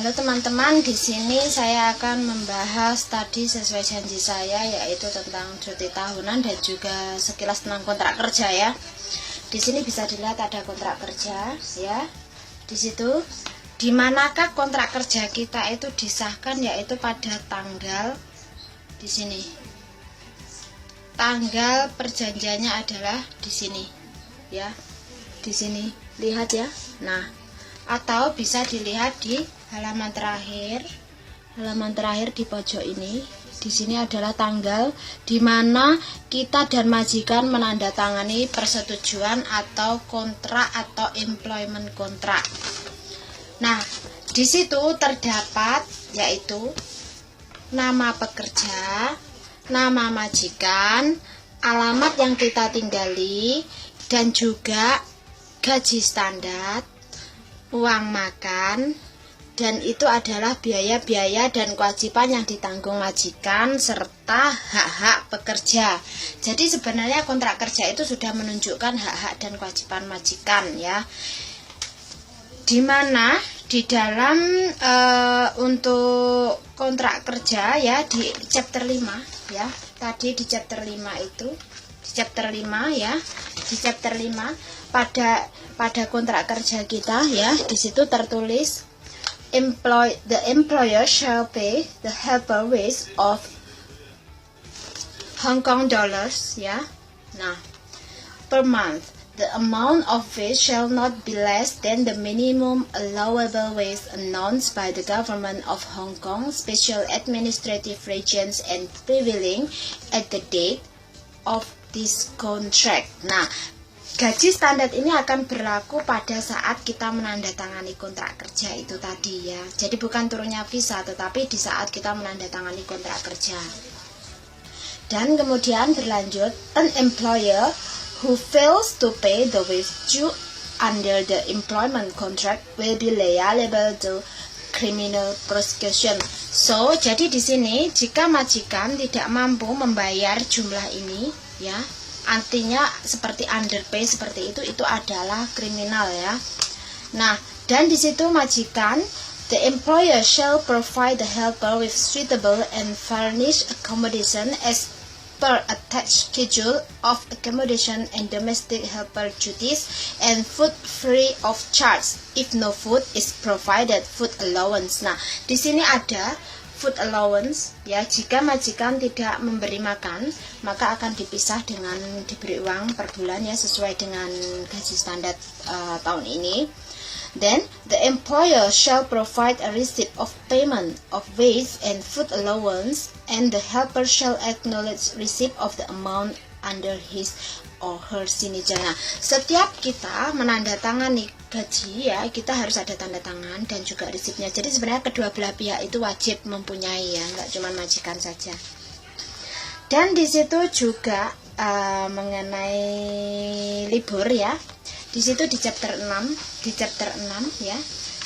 Halo teman-teman, di sini saya akan membahas tadi sesuai janji saya, yaitu tentang cuti tahunan dan juga sekilas tentang kontrak kerja ya. Di sini bisa dilihat ada kontrak kerja ya. Di situ di manakah kontrak kerja kita itu disahkan, yaitu pada tanggal di sini. Tanggal perjanjiannya adalah di sini ya. Di sini lihat ya. Nah, atau bisa dilihat di halaman terakhir di pojok ini. Di sini adalah tanggal di mana kita dan majikan menandatangani persetujuan atau kontrak atau employment kontrak. Nah, di situ terdapat yaitu nama pekerja, nama majikan, alamat yang kita tinggali, dan juga gaji standar, uang makan, dan itu adalah biaya-biaya dan kewajiban yang ditanggung majikan serta hak-hak pekerja. Jadi sebenarnya kontrak kerja itu sudah menunjukkan hak-hak dan kewajiban majikan ya. Dimana di dalam untuk kontrak kerja ya di chapter 5 ya. Tadi di chapter 5 itu di chapter 5 ya. Di chapter 5 pada kontrak kerja kita ya, di situ tertulis the employer shall pay the helper wage of Hong Kong dollars ya. Nah, per month. The amount of which shall not be less than the minimum allowable wage announced by the government of Hong Kong Special Administrative Regions and prevailing at the date of this contract. Nah, gaji standar ini akan berlaku pada saat kita menandatangani kontrak kerja itu tadi ya. Jadi bukan turunnya visa, tetapi di saat kita menandatangani kontrak kerja. Dan kemudian berlanjut, an employer who fails to pay the wage due under the employment contract will be liable to criminal prosecution. So, jadi di sini jika majikan tidak mampu membayar jumlah ini ya, artinya seperti underpay seperti itu adalah kriminal ya. Nah, dan di situ majikan, the employer shall provide the helper with suitable and furnished accommodation as per attached schedule of accommodation and domestic helper duties, and food free of charge if no food is provided, food allowance. Nah, di sini ada food allowance ya, jika majikan tidak memberi makan maka akan dipisah dengan diberi uang per bulan ya, sesuai dengan gaji standar tahun ini. Then the employer shall provide a receipt of payment of wage and food allowance, and the helper shall acknowledge receipt of the amount under his or her signature. Nah, setiap kita menandatangani gaji ya, kita harus ada tanda tangan dan juga resipnya. Jadi sebenarnya kedua belah pihak itu wajib mempunyai ya, nggak cuma majikan saja. Dan di situ juga mengenai libur ya. Di situ di chapter 6 ya.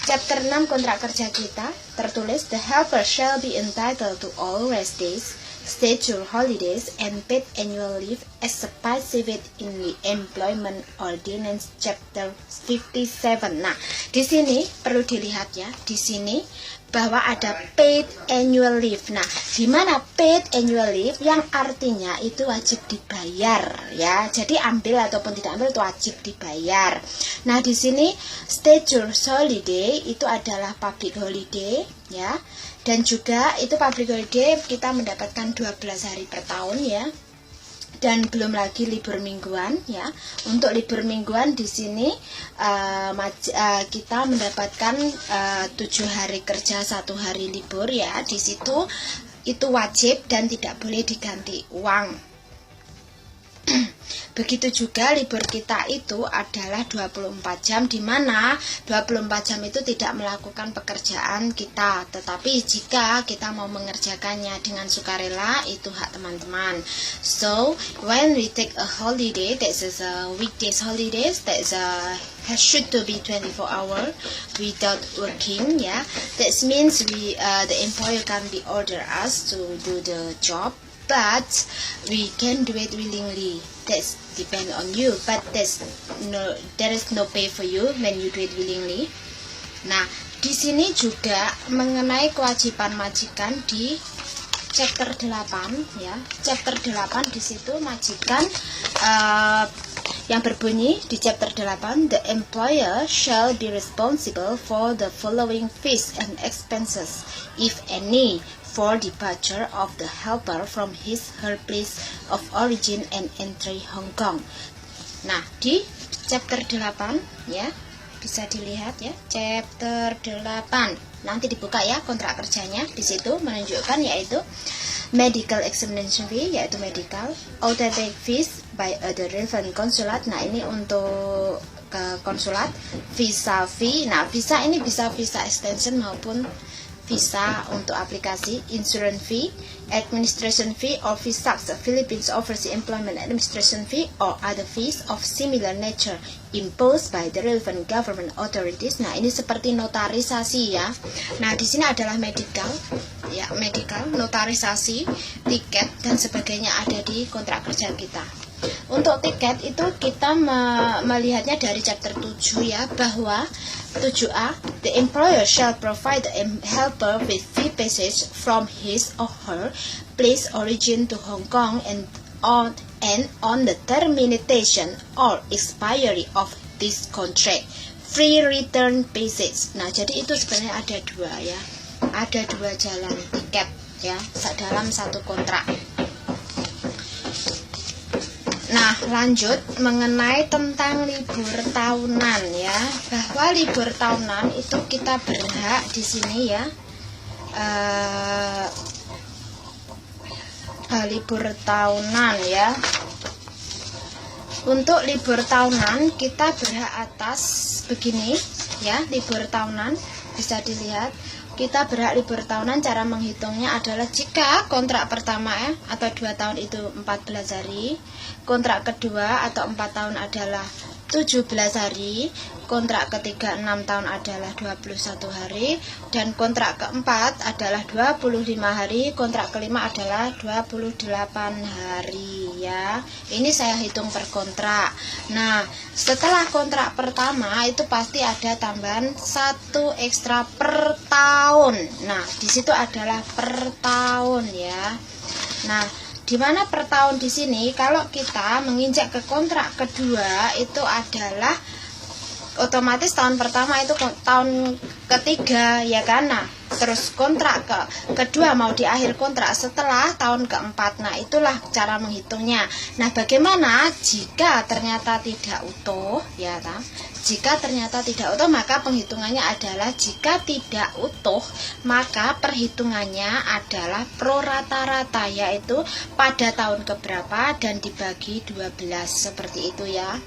Chapter 6 kontrak kerja kita tertulis the helper shall be entitled to all rest days, statutory holidays, and paid annual leave as specified in the Employment Ordinance Chapter 57. Nah, di sini perlu dilihat ya, di sini bahwa ada paid annual leave. Nah, di mana paid annual leave yang artinya itu wajib dibayar ya. Jadi ambil ataupun tidak ambil itu wajib dibayar. Nah, di sini statutory holiday itu adalah public holiday ya. Dan juga itu public holiday kita mendapatkan 12 hari per tahun ya. Dan belum lagi libur mingguan ya. Untuk libur mingguan di sini kita mendapatkan 7 hari kerja 1 hari libur ya. Di situ itu wajib dan tidak boleh diganti uang. Begitu juga libur kita itu adalah 24 jam, di mana 24 jam itu tidak melakukan pekerjaan kita, tetapi jika kita mau mengerjakannya dengan sukarela itu hak teman-teman. So when we take a holiday, that is a weekdays holidays, that is should to be 24 hours without working ya. That means the employer can be order us to do the job, but we can do it willingly. That's depend on you, but there is no pay for you when you do it willingly. Nah, di sini juga mengenai kewajiban majikan di chapter 8 ya. Chapter 8 di situ majikan yang berbunyi di chapter 8, the employer shall be responsible for the following fees and expenses, if any, for departure of the helper from her place of origin and entry Hong Kong. Nah, di chapter 8 ya, bisa dilihat ya, chapter 8. Nanti dibuka ya kontrak kerjanya. Di situ menunjukkan yaitu medical examination fee, yaitu medical, authentic fees by the relevant consulate. Nah, ini untuk ke konsulat. Visa fee. Nah, visa ini bisa visa extension maupun visa untuk aplikasi. Insurance fee, administration fee or visa, Philippines Overseas Employment Administration fee or other fees of similar nature imposed by the relevant government authorities. Nah, ini seperti notarisasi ya. Nah, di sini adalah medical ya, medical, notarisasi, tiket dan sebagainya ada di kontrak kerja kita. Untuk tiket itu kita melihatnya dari chapter 7 ya, bahwa 7A, the employer shall provide the helper with free passage from his or her place origin to Hong Kong and on the termination or expiry of this contract, free return passage. Nah, jadi itu sebenarnya ada dua ya, ada dua jalan tiket ya dalam satu kontrak. Nah, lanjut mengenai tentang libur tahunan ya, bahwa libur tahunan itu kita berhak di sini ya, libur tahunan ya. Untuk libur tahunan kita berhak atas begini ya, libur tahunan bisa dilihat. Kita berhak libur tahunan, cara menghitungnya adalah jika kontrak pertama ya, atau 2 tahun itu 14 hari, kontrak kedua atau 4 tahun adalah 17 hari, kontrak ketiga 6 tahun adalah 21 hari, dan kontrak keempat adalah 25 hari, kontrak kelima adalah 28 hari ya. Ini saya hitung per kontrak. Nah, setelah kontrak pertama itu pasti ada tambahan 1 ekstra per tahun. Nah, di situ adalah per tahun ya. Nah, di mana per tahun di sini kalau kita menginjak ke kontrak kedua itu adalah otomatis tahun pertama itu tahun ketiga ya kan. Nah, terus kontrak kedua mau di akhir kontrak setelah tahun keempat. Nah, itulah cara menghitungnya. Nah, bagaimana jika ternyata tidak utuh ya kan? Jika ternyata tidak utuh, maka penghitungannya adalah jika tidak utuh, maka perhitungannya adalah pro rata-rata, yaitu pada tahun keberapa dan dibagi 12 seperti itu ya.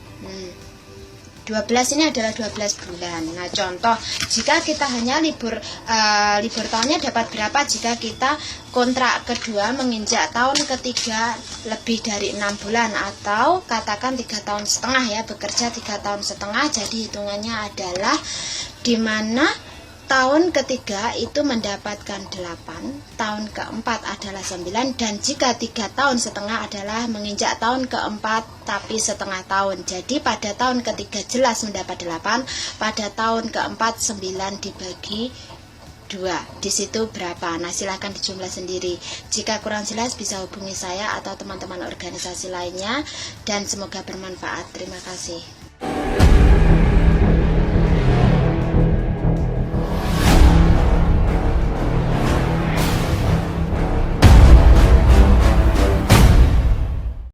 12 ini adalah 12 bulan. Nah, contoh jika kita hanya libur tahunnya dapat berapa jika kita kontrak kedua menginjak tahun ketiga lebih dari 6 bulan, atau katakan 3 tahun setengah ya, bekerja 3 tahun setengah. Jadi hitungannya adalah di mana tahun ketiga itu mendapatkan 8, tahun keempat adalah 9, dan jika 3 tahun setengah adalah menginjak tahun keempat tapi setengah tahun. Jadi pada tahun ketiga jelas mendapat 8, pada tahun keempat 9 dibagi 2. Di situ berapa? Nah, silahkan dijumlah sendiri. Jika kurang jelas bisa hubungi saya atau teman-teman organisasi lainnya, dan semoga bermanfaat. Terima kasih.